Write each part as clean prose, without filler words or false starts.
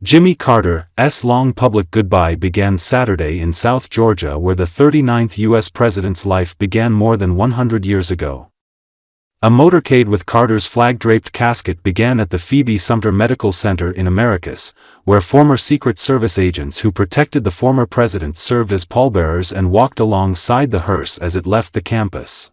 Jimmy Carter's long public goodbye began Saturday in South Georgia, where the 39th U.S. president's life began more than 100 years ago. A motorcade with Carter's flag-draped casket began at the Phoebe Sumter Medical Center in Americus, where former Secret Service agents who protected the former president served as pallbearers and walked alongside the hearse as it left the campus.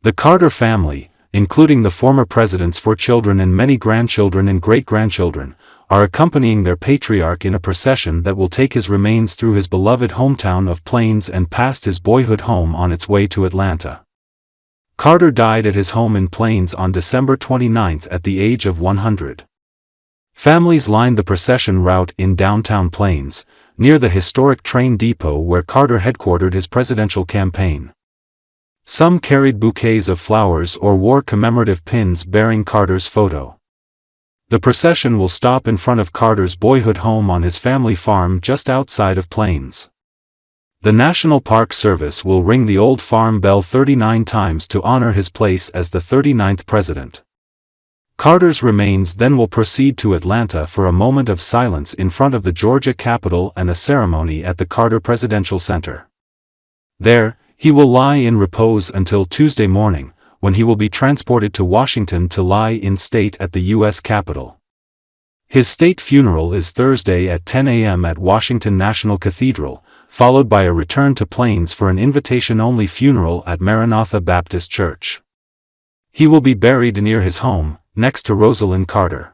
The Carter family, including the former president's 4 children and many grandchildren and great-grandchildren, are accompanying their patriarch in a procession that will take his remains through his beloved hometown of Plains and past his boyhood home on its way to Atlanta. Carter died at his home in Plains on December 29 at the age of 100. Families lined the procession route in downtown Plains, near the historic train depot where Carter headquartered his presidential campaign. Some carried bouquets of flowers or wore commemorative pins bearing Carter's photo. The procession will stop in front of Carter's boyhood home on his family farm just outside of Plains. The National Park Service will ring the old farm bell 39 times to honor his place as the 39th president. Carter's remains then will proceed to Atlanta for a moment of silence in front of the Georgia Capitol and a ceremony at the Carter Presidential Center. There, he will lie in repose until Tuesday morning, when he will be transported to Washington to lie in state at the U.S. Capitol. His state funeral is Thursday at 10 a.m. at Washington National Cathedral, followed by a return to Plains for an invitation-only funeral at Maranatha Baptist Church. He will be buried near his home, next to Rosalind Carter.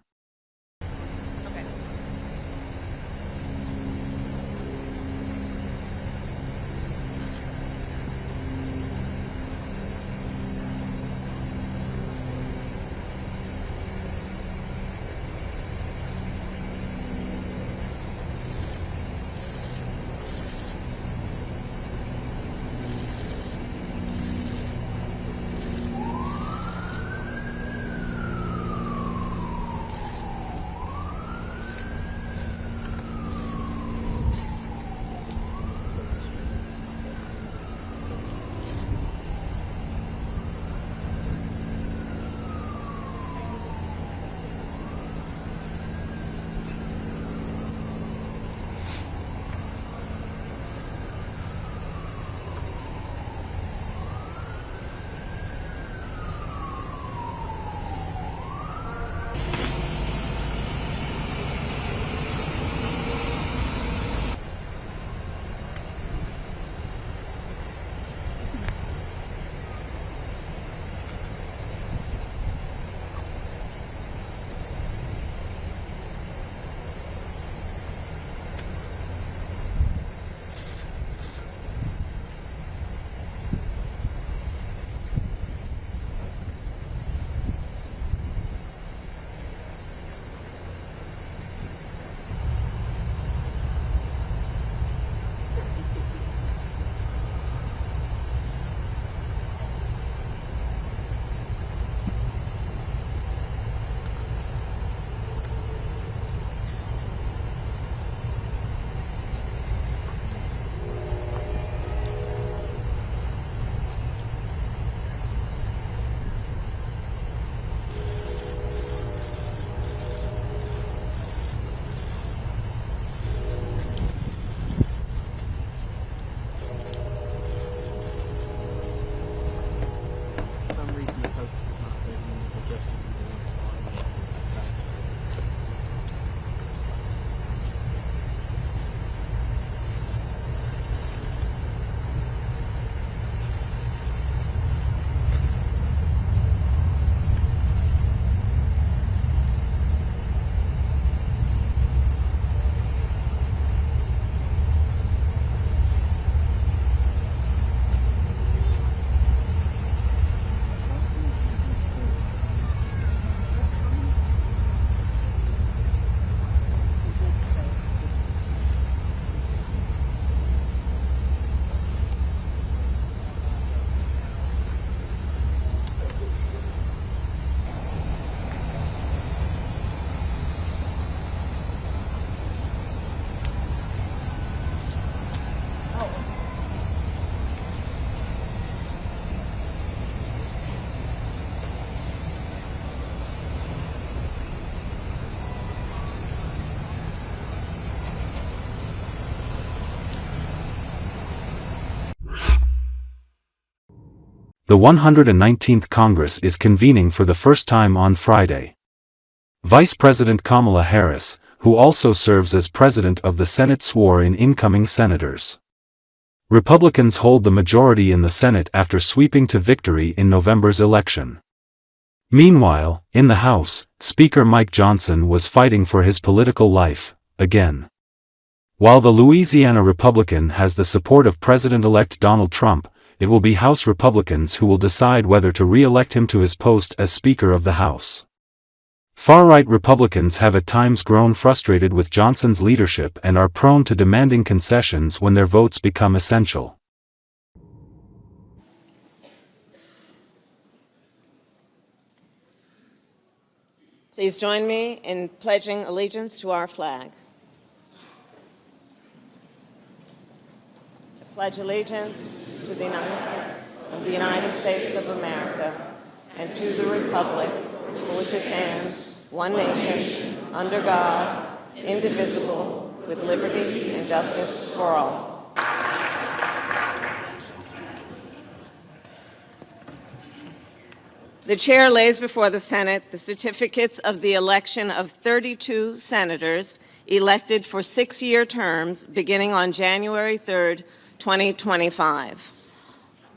The 119th Congress is convening for the first time on Friday. Vice President Kamala Harris, who also serves as president of the Senate, swore in incoming senators. Republicans hold the majority in the Senate after sweeping to victory in November's election. Meanwhile, in the House, Speaker Mike Johnson was fighting for his political life, again. While the Louisiana Republican has the support of President-elect Donald Trump, it will be House Republicans who will decide whether to re-elect him to his post as Speaker of the House. Far-right Republicans have at times grown frustrated with Johnson's leadership and are prone to demanding concessions when their votes become essential. Please join me in pledging allegiance to our flag. I pledge allegiance to the United States of America and to the republic for which it stands, one nation, under God, indivisible, with liberty and justice for all. The chair lays before the Senate the certificates of the election of 32 senators elected for 6-year terms beginning on January 3rd, 2025.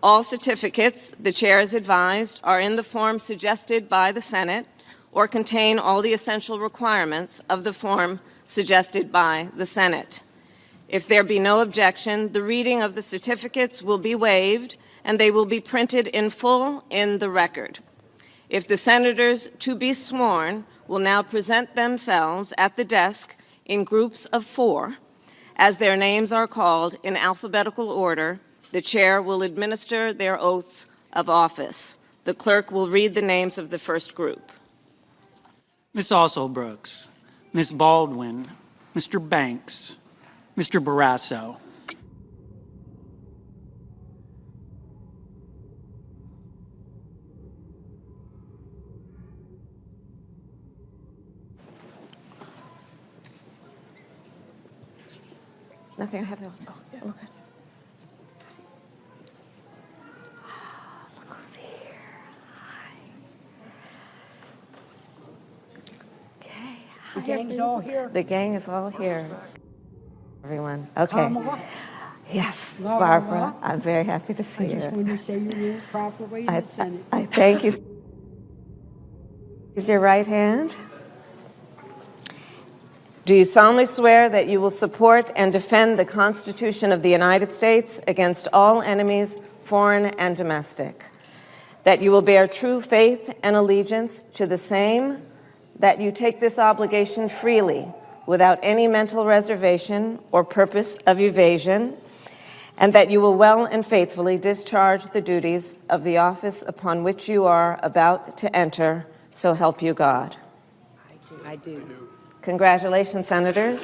All certificates, the chair is advised, are in the form suggested by the Senate or contain all the essential requirements of the form suggested by the Senate. If there be no objection, the reading of the certificates will be waived and they will be printed in full in the record. If the senators to be sworn will now present themselves at the desk in groups of 4, as their names are called in alphabetical order, the chair will administer their oaths of office. The clerk will read the names of the first group. Ms. Alsobrooks, Ms. Baldwin, Mr. Banks, Mr. Barrasso. Nothing, I have those. Oh, yeah. Okay. Look who's here. Hi. Okay. The gang's all here. The gang is all here. Everyone. Okay. Kamala. Yes, Hello, Barbara. hello. I'm very happy to see I just you. want to say your name properly in the Senate. I thank you. Raise your right hand. Do you solemnly swear that you will support and defend the Constitution of the United States against all enemies, foreign and domestic? That you will bear true faith and allegiance to the same, that you take this obligation freely, without any mental reservation or purpose of evasion, and that you will well and faithfully discharge the duties of the office upon which you are about to enter, so help you God. I do. Congratulations, Senators.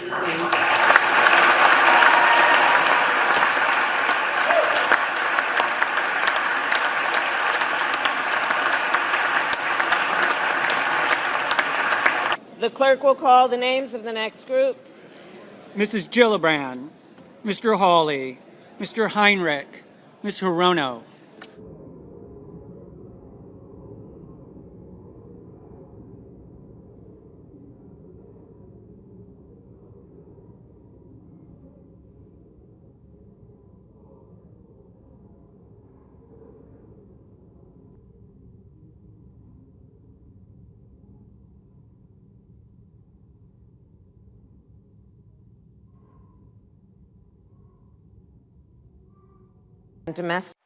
The clerk will call the names of the next group. Mrs. Gillibrand, Mr. Hawley, Mr. Heinrich, Ms. Hirono. Domestic.